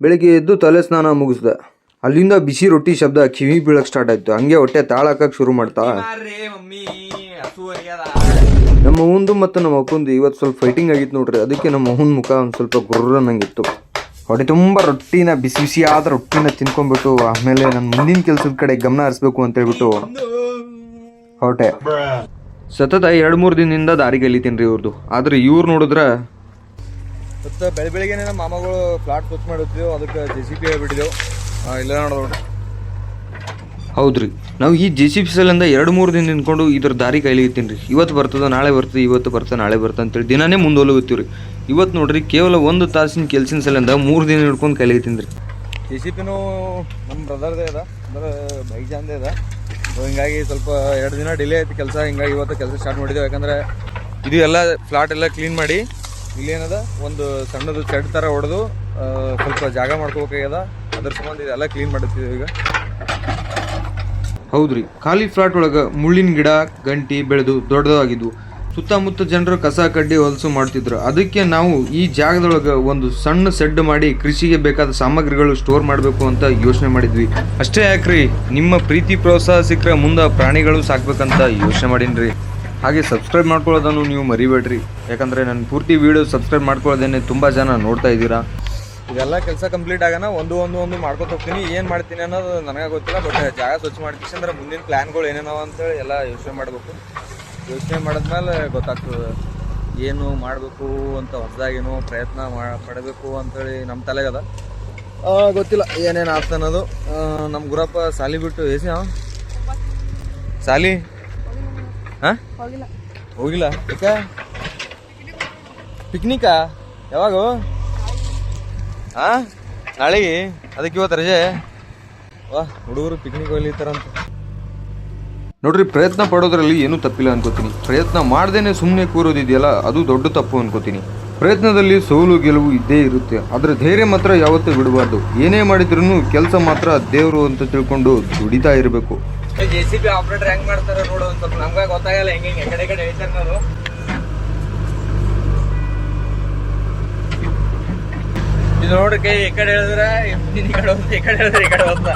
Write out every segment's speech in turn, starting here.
ಬೆಳಿಗ್ಗೆ ಎದ್ದು ತಲೆ ಸ್ನಾನ ಮುಗಿಸ್ದೆ. ಅಲ್ಲಿಂದ ಬಿಸಿ ರೊಟ್ಟಿ ಶಬ್ದ ಕಿವಿ ಬೀಳಕ್ ಸ್ಟಾರ್ಟ್ ಆಯ್ತು. ಹಂಗೆ ಹೊಟ್ಟೆ ತಾಳಾಕಕ್ ಶುರು ಮಾಡ್ತಾ. ನಮ್ಮ ಅವ್ವಂದು ಮತ್ತು ನಮ್ಮ ಅಪ್ಪಂದು ಇವತ್ತು ಸ್ವಲ್ಪ ಫೈಟಿಂಗ್ ಆಗಿತ್ತು ನೋಡ್ರಿ. ಅದಕ್ಕೆ ನಮ್ಮ ಅವ್ವನ ಮುಖ ಒಂದು ಸ್ವಲ್ಪ ಗುರ್ರನ್ನಂಗಿತ್ತು. ಹೊಟ್ಟೆ ತುಂಬ ರೊಟ್ಟಿನ ಬಿಸಿ ಬಿಸಿಯಾದ ರೊಟ್ಟಿನ ತಿನ್ಕೊಂಡ್ಬಿಟ್ಟು ಆಮೇಲೆ ನನ್ನ ಮುಂದಿನ ಕೆಲಸದ ಕಡೆ ಗಮನ ಹರಿಸ್ಬೇಕು ಅಂತ ಹೇಳ್ಬಿಟ್ಟು ಹೊರಟೆ. ಸತತ 2-3 ದಿನದಿಂದ ದಾರಿ ಕಲಿತೀನಿ ರೀ ಇವ್ರದ್ದು. ಆದ್ರೆ ಇವ್ರು ನೋಡಿದ್ರೆ ಮತ್ತು ಬೆಳಿಗ್ಗೆ ನಮ್ಮ ಮಾಮಗಳು ಫ್ಲಾಟ್ ಸ್ವಚ್ಛ ಮಾಡಿರ್ತೀವಿ, ಅದಕ್ಕೆ JCB ಹೇಳ್ಬಿಟ್ಟಿದ್ದೆವು. ಇಲ್ಲ ನೋಡ್ರಿ. ಹೌದ್ರಿ, ನಾವು ಈ JCB ಸಲಿಂದ 2-3 ದಿನ ನಿಂತ್ಕೊಂಡು ಇದ್ರ ದಾರಿ ಕೈಲಿತ್ತೀನಿ ರೀ. ಇವತ್ತು ಬರ್ತದ ನಾಳೆ ಬರ್ತದೆ, ಇವತ್ತು ಬರ್ತದೆ ನಾಳೆ ಬರ್ತದೆ ಅಂತೇಳಿ ದಿನಾನೇ ಮುಂದೋಗ್ತೀವಿ ರೀ. ಇವತ್ತು ನೋಡ್ರಿ ಕೇವಲ 1 ತಾಸಿನ ಕೆಲ್ಸಿನ ಸಲಿಂದ 3 ದಿನ ಹಿಡ್ಕೊಂಡು ಕೈಲಿತ್ತೀನಿ ರೀ. JCBನೂ ನಮ್ಮ ಬ್ರದರ್ದೇ ಅದ, ಅಂದ್ರೆ ಬೈಜಾನ್ದೇ ಅದ. ಹಿಂಗಾಗಿ ಸ್ವಲ್ಪ 2 ದಿನ ಡಿಲೇ ಆಯ್ತು ಕೆಲಸ. ಹಿಂಗಾಗಿ ಇವತ್ತು ಕೆಲಸ ಸ್ಟಾರ್ಟ್ ಮಾಡಿದ್ದೇವೆ. ಯಾಕಂದರೆ ಇದು ಎಲ್ಲ ಫ್ಲಾಟ್ ಎಲ್ಲ ಕ್ಲೀನ್ ಮಾಡಿ ಇಲ್ಲೇನದ ಒಂದು ಸಣ್ಣದು ಶೆಡ್ ಥರ ಹೊಡೆದು ಸ್ವಲ್ಪ ಜಾಗ ಮಾಡ್ಕೋಬೇಕಾಗ್ಯದ. ಅದ್ರ ಸಂಬಂಧ ಇದೆಲ್ಲ ಕ್ಲೀನ್ ಮಾಡುತ್ತೀವಿ ಈಗ. ಹೌದ್ರಿ, ಖಾಲಿ ಫ್ಲಾಟ್ ಒಳಗೆ ಮುಳ್ಳಿನ ಗಿಡ ಗಂಟಿ ಬೆಳೆದು ದೊಡ್ಡದಾಗಿದ್ವು. ಸುತ್ತಮುತ್ತ ಜನರು ಕಸ ಕಡ್ಡಿ ಹೊಲಸು ಮಾಡ್ತಿದ್ರು. ಅದಕ್ಕೆ ನಾವು ಈ ಜಾಗದೊಳಗೆ ಒಂದು ಸಣ್ಣ ಸೆಡ್ ಮಾಡಿ ಕೃಷಿಗೆ ಬೇಕಾದ ಸಾಮಗ್ರಿಗಳು ಸ್ಟೋರ್ ಮಾಡಬೇಕು ಅಂತ ಯೋಚನೆ ಮಾಡಿದ್ವಿ. ಅಷ್ಟೇ ಯಾಕ್ರಿ, ನಿಮ್ಮ ಪ್ರೀತಿ ಪ್ರೋತ್ಸಾಹ ಸಿಕ್ಕರೆ ಮುಂದೆ ಪ್ರಾಣಿಗಳು ಸಾಕ್ಬೇಕಂತ ಯೋಚನೆ ಮಾಡೀನಿ. ಹಾಗೆ ಸಬ್ಸ್ಕ್ರೈಬ್ ಮಾಡ್ಕೊಳ್ಳೋದನ್ನು ನೀವು ಮರಿಬೇಡ್ರಿ. ಯಾಕಂದರೆ ನನ್ನ ಪೂರ್ತಿ ವೀಡಿಯೋ ಸಬ್ಸ್ಕ್ರೈಬ್ ಮಾಡ್ಕೊಳ್ಳೋದೇನೆ ತುಂಬ ಜನ ನೋಡ್ತಾ ಇದ್ದೀರಾ. ಇದೆಲ್ಲ ಕೆಲಸ ಕಂಪ್ಲೀಟ್ ಆಗೋಣ ಒಂದು ಮಾಡ್ಕೊತ ಹೋಗ್ತೀನಿ. ಏನು ಮಾಡ್ತೀನಿ ಅನ್ನೋದು ನನಗೆ ಗೊತ್ತಿಲ್ಲ. ಬಟ್ ಜಾಗ ಸ್ವಚ್ಛ ಮಾಡ್ತೀವಿ ಅಂದ್ರೆ ಮುಂದಿನ ಪ್ಲ್ಯಾನ್ಗಳು ಏನೇನವ ಅಂತೇಳಿ ಎಲ್ಲ ಯೋಚನೆ ಮಾಡಬೇಕು. ಯೋಚನೆ ಮಾಡಿದ್ಮೇಲೆ ಗೊತ್ತಾಗ್ತದೆ ಏನು ಮಾಡಬೇಕು ಅಂತ. ಹೊಸದಾಗೇನು ಪ್ರಯತ್ನ ಪಡಬೇಕು ಅಂತೇಳಿ ನಮ್ಮ ತಲೆಗದ. ಗೊತ್ತಿಲ್ಲ ಏನೇನು ಆಗ್ತಾ ಅನ್ನೋದು. ನಮ್ಮ ಗುರಪ್ಪ ಸಾಲಿ ಬಿಟ್ಟು ಏಸಿ ಸಾಲಿ ಹಾಂ ಹೋಗಿಲ್ಲ. ಯಾಕೆ ಪಿಕ್ನಿಕಾ? ಯಾವಾಗ? ಹಾಂ ನಾಳೆಗೆ. ಅದಕ್ಕೆ ಇವತ್ತು ರಜೆ. ಹುಡುಗರು ಪಿಕ್ನಿಕ್ ಹೋಗ್ಲಿತ್ತಾರಂತ ನೋಡ್ರಿ. ಪ್ರಯತ್ನ ಪಡೋದ್ರಲ್ಲಿ ಏನೂ ತಪ್ಪಿಲ್ಲ ಅನ್ಕೋತೀನಿ. ಪ್ರಯತ್ನ ಮಾಡ್ದೇನೆ ಸುಮ್ಮನೆ ಕೂರೋದಿದೆಯಲ್ಲ, ಅದು ದೊಡ್ಡ ತಪ್ಪು ಅನ್ಕೋತೀನಿ. ಪ್ರಯತ್ನದಲ್ಲಿ ಸೋಲು ಗೆಲುವು ಇದ್ದೇ ಇರುತ್ತೆ. ಆದರೆ ಧೈರ್ಯ ಮಾತ್ರ ಯಾವತ್ತೂ ಬಿಡಬಾರ್ದು. ಏನೇ ಮಾಡಿದ್ರೂ ಕೆಲಸ ಮಾತ್ರ ದೇವರು ಅಂತ ತಿಳ್ಕೊಂಡು ದುಡಿತಾ ಇರಬೇಕು. JCB ಆಪರೇಟರ್ ಹೆಂಗ್ ಮಾಡ್ತಾರೆ ನೋಡು. ಒಂದು ಸ್ವಲ್ಪ ನಮ್ಗೆ ಗೊತ್ತಾಗಲ್ಲ ಹೆಂಗೆ ಕಡೆ ಹೇಳ್ತಾರೆ ನಾವು. ಇದು ನೋಡ್ರಿ, ಕೈ ಈ ಕಡೆ ಹೇಳಿದ್ರೆ ಈ ಕಡೆ ಹೋಗ್ತಾ, ಈ ಕಡೆ ಹೇಳಿದ್ರೆ ಈ ಕಡೆ ಹೋಗ್ತಾ.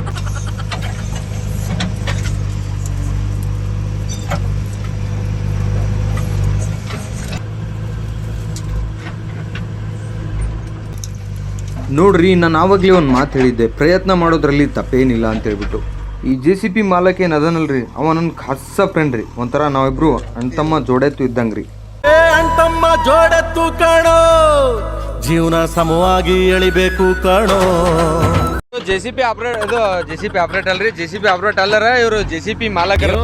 ನೋಡ್ರಿ, ನಾನು ಆವಾಗಲೇ ಒಂದು ಮಾತು ಹೇಳಿದ್ದೆ, ಪ್ರಯತ್ನ ಮಾಡೋದ್ರಲ್ಲಿ ತಪ್ಪೇನಿಲ್ಲ ಅಂತ ಹೇಳ್ಬಿಟ್ಟು. ಈ JCB ಮಾಲಕ್ ಏನು ಅದನಲ್ರಿ, ಅವ ನನ್ನ ಖಾಸ ಫ್ರೆಂಡ್ ರೀ. ಒಂಥರ ನಾವಿಬ್ರು ಅಣ್ತಮ್ಮ ಜೋಡೆತ್ತು ಇದ್ದಂಗ್ರಿ. ಅಣ್ತಮ್ಮ ಜೋಡೆತ್ತು ಕಾಣೋ, ಜೀವನ ಸಮವಾಗಿ ಎಳಿಬೇಕು ಕಾಣೋ. JCB ಆಪರೇಟರ್, ಇದು JCB ಆಪರೇಟರ್ ಅಲ್ರಿ. JCB ಆಪರೇಟರ್ ಅಲ್ಲರ, ಇವರು JCB ಮಾಲಕರು.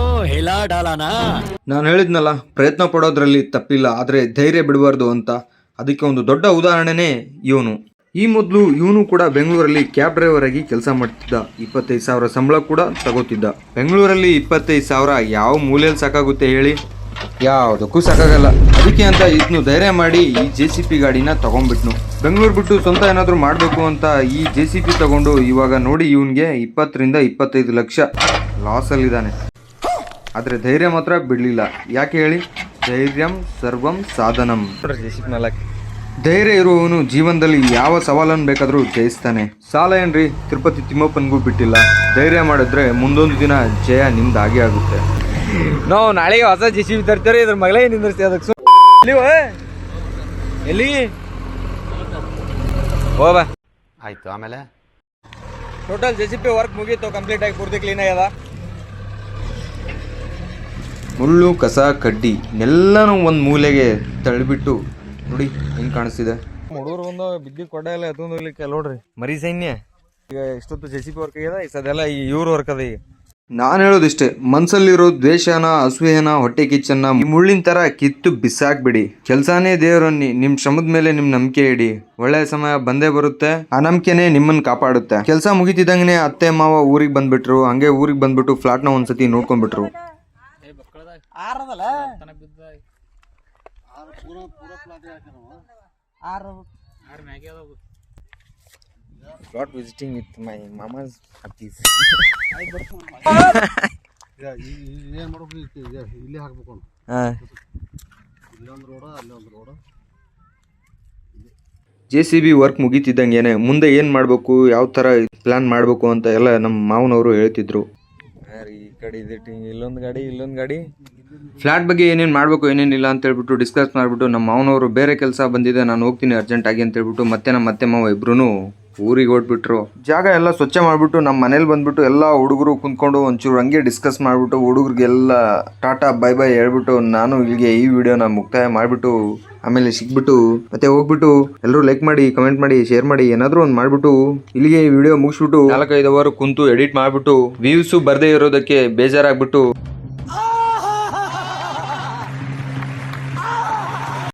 ನಾನು ಹೇಳಿದ್ನಲ್ಲ, ಪ್ರಯತ್ನ ಪಡೋದ್ರಲ್ಲಿ ತಪ್ಪಿಲ್ಲ, ಆದರೆ ಧೈರ್ಯ ಬಿಡಬಾರ್ದು ಅಂತ. ಅದಕ್ಕೆ ಒಂದು ದೊಡ್ಡ ಉದಾಹರಣೆನೇ ಇವನು. ಈ ಮೊದಲು ಇವನು ಕೂಡ ಬೆಂಗಳೂರಲ್ಲಿ ಕ್ಯಾಬ್ ಡ್ರೈವರ್ ಆಗಿ ಕೆಲಸ ಮಾಡ್ತಿದ್ದ. 25,000 ಸಂಬಳ ಕೂಡ ತಗೋತಿದ್ದ. ಬೆಂಗಳೂರಲ್ಲಿ 25,000 ಯಾವ ಮೂಲೆಯಲ್ಲಿ ಸಾಕಾಗುತ್ತೆ ಹೇಳಿ? ಯಾವುದಕ್ಕೂ ಸಾಕಾಗಲ್ಲ. ಅದಕ್ಕೆ ಅಂತ ಇದನ್ನು ಧೈರ್ಯ ಮಾಡಿ ಈ JCB ಗಾಡಿನ ತಗೊಂಡ್ಬಿಟ್ನು. ಬೆಂಗಳೂರು ಬಿಟ್ಟು ಸ್ವಂತ ಏನಾದರೂ ಮಾಡಬೇಕು ಅಂತ ಈ JCB ತಗೊಂಡು ಇವಾಗ ನೋಡಿ ಇವನಿಗೆ 20 ರಿಂದ 25 ಲಕ್ಷ ಲಾಸಲ್ಲಿದ್ದಾನೆ. ಆದರೆ ಧೈರ್ಯ ಮಾತ್ರ ಬಿಡಲಿಲ್ಲ. ಯಾಕೆ ಹೇಳಿ? ಧೈರ್ಯಂ ಸರ್ವಂ ಸಾಧನಂ. JCB ಮಾಲಕ್ ಧೈರ್ಯ ಇರುವವನು ಜೀವನದಲ್ಲಿ ಯಾವ ಸವಾಲನ್ನು ಬೇಕಾದರೂ ಜಯಿಸ್ತಾನೆ. ಸಾಲ ಏನ್ರಿ, ತಿರುಪತಿ ತಿಮ್ಮಪ್ಪನಿಗೂ ಬಿಟ್ಟಿಲ್ಲ. ಧೈರ್ಯ ಮಾಡಿದ್ರೆ ಮುಂದೊಂದು ದಿನ ಜಯ ನಿಮ್ದು ಆಗೇ ಆಗುತ್ತೆ. ನಾವು ನಾಳೆಗೆ ಹೊಸ JCB ತರ್ತೀರಿ. ಇದ್ರ ಮಗಳೇ ನಿಂದಿರ್ತೀವಿ. ಅದಕ್ಕೆ ಎಲ್ಲಿ ಹೋಗ ಆಯ್ತು. ಆಮೇಲೆ ಟೋಟಲ್ JCB ವರ್ಕ್ ಮುಗೀತು, ಕಂಪ್ಲೀಟ್ ಆಗಿ ಪೂರ್ತಿ ಕ್ಲೀನ್ ಆಗ್ಯದ. ಮುಳ್ಳು ಕಸ ಕಡ್ಡಿ ಎಲ್ಲನೂ ಒಂದು ಮೂಲೆಗೆ ತಳ್ಳಿಬಿಟ್ಟು ನೋಡಿ ಹೆಂಗೆ ಕಾಣಿಸ್ತಿದೆ. ಹುಡುಗರು ಒಂದು ಬಿದ್ದಿ ಕೊಡ್ಡ ಎಲ್ಲ ಎತ್ಕೊಂಡು ಹೋಗ್ಲಿಕ್ಕೆ ನೋಡ್ರಿ. ಮರಿ ಸೈನ್ಯ ಈಗ ಇಷ್ಟೊತ್ತು JCB ವರ್ಕ್ ಆಗ್ಯದ. ಈ ಸದೆಲ್ಲ ಈ ಇವ್ರ ವರ್ಕ್ ಅದ. ಈಗ ನಾನು ಹೇಳೋದಿಷ್ಟೇ, ಮನ್ಸಲ್ಲಿರೋ ದ್ವೇಷನ, ಅಸೂಯೆನ, ಹೊಟ್ಟೆ ಕಿಚ್ಚನ್ನ ಈ ಮುಳ್ಳಿನ ಥರ ಕಿತ್ತು ಬಿಸಾಕ್ಬಿಡಿ. ಕೆಲಸನೇ ದೇವರನ್ನಿ. ನಿಮ್ಮ ಶ್ರಮದ ಮೇಲೆ ನಿಮ್ಮ ನಂಬಿಕೆ ಇಡಿ. ಒಳ್ಳೆಯ ಸಮಯ ಬಂದೇ ಬರುತ್ತೆ. ಆ ನಂಬಿಕೆನೇ ನಿಮ್ಮನ್ನು ಕಾಪಾಡುತ್ತೆ. ಕೆಲಸ ಮುಗಿತಿದ್ದಂಗೆ ಅತ್ತೆ ಮಾವ ಊರಿಗೆ ಬಂದ್ಬಿಟ್ರು. ಹಂಗೆ ಊರಿಗೆ ಬಂದ್ಬಿಟ್ಟು ಫ್ಲಾಟ್ನ ಒಂದ್ಸತಿ ನೋಡ್ಕೊಂಡ್ಬಿಟ್ರು. Plot visiting with my mama's happies. ಏನು ಮಾಡ್ಬೇಕು? ಇಲ್ಲಿ ಹಾಕ್ಬೇಕು. ಹಾಂ, ಇಲ್ಲೊಂದು ರೋಡ, ಅಲ್ಲೊಂದು ರೋಡ. JCB ವರ್ಕ್ ಮುಗೀತಿದ್ದಂಗೆನೆ ಮುಂದೆ ಏನು ಮಾಡಬೇಕು, ಯಾವ ಥರ ಪ್ಲ್ಯಾನ್ ಮಾಡಬೇಕು ಅಂತ ಎಲ್ಲ ನಮ್ಮ ಮಾವನವರು ಹೇಳ್ತಿದ್ರು. ಈ ಕಡೆ ಇದೈತಿ, ಇಲ್ಲೊಂದು ಗಾಡಿ. ಫ್ಲ್ಯಾಟ್ ಬಗ್ಗೆ ಏನೇನು ಮಾಡಬೇಕು ಏನೇನಿಲ್ಲ ಅಂತ ಹೇಳ್ಬಿಟ್ಟು ಡಿಸ್ಕಸ್ ಮಾಡಿಬಿಟ್ಟು ನಮ್ಮ ಮಾವನವರು ಬೇರೆ ಕೆಲಸ ಬಂದಿದೆ ನಾನು ಹೋಗ್ತೀನಿ ಅರ್ಜೆಂಟಾಗಿ ಅಂತ ಹೇಳ್ಬಿಟ್ಟು ಮತ್ತೆ ನಮ್ಮ ಅತ್ತೆ ಮಾವ ಇಬ್ರು ಊರಿಗೆ ಹೊಟ್ಬಿಟ್ರು. ಜಾಗ ಎಲ್ಲ ಸ್ವಚ್ಛ ಮಾಡಿಬಿಟ್ಟು ನಮ್ಮ ಮನೇಲಿ ಬಂದ್ಬಿಟ್ಟು ಎಲ್ಲ ಹುಡುಗರು ಕುಂತ್ಕೊಂಡು ಒಂಚೂರು ಹಂಗೆ ಡಿಸ್ಕಸ್ ಮಾಡಿಬಿಟ್ಟು ಹುಡುಗರಿಗೆಲ್ಲ ಟಾಟಾ ಬೈ ಬೈ ಹೇಳ್ಬಿಟ್ಟು ನಾನು ಇಲ್ಲಿಗೆ ಈ ವಿಡಿಯೋನ ಮುಕ್ತಾಯ ಮಾಡಿಬಿಟ್ಟು ಆಮೇಲೆ ಸಿಕ್ಬಿಟ್ಟು ಮತ್ತೆ ಹೋಗ್ಬಿಟ್ಟು ಎಲ್ಲರೂ ಲೈಕ್ ಮಾಡಿ, ಕಮೆಂಟ್ ಮಾಡಿ, ಶೇರ್ ಮಾಡಿ, ಏನಾದರೂ ಒಂದು ಮಾಡಿಬಿಟ್ಟು ಇಲ್ಲಿಗೆ ಈ ವಿಡಿಯೋ ಮುಗಿಸ್ಬಿಟ್ಟು 4-5 ಅವರ್ ಕುಂತು ಎಡಿಟ್ ಮಾಡಿಬಿಟ್ಟು ವ್ಯೂಸು ಬರದೇ ಇರೋದಕ್ಕೆ ಬೇಜಾರಾಗ್ಬಿಟ್ಟು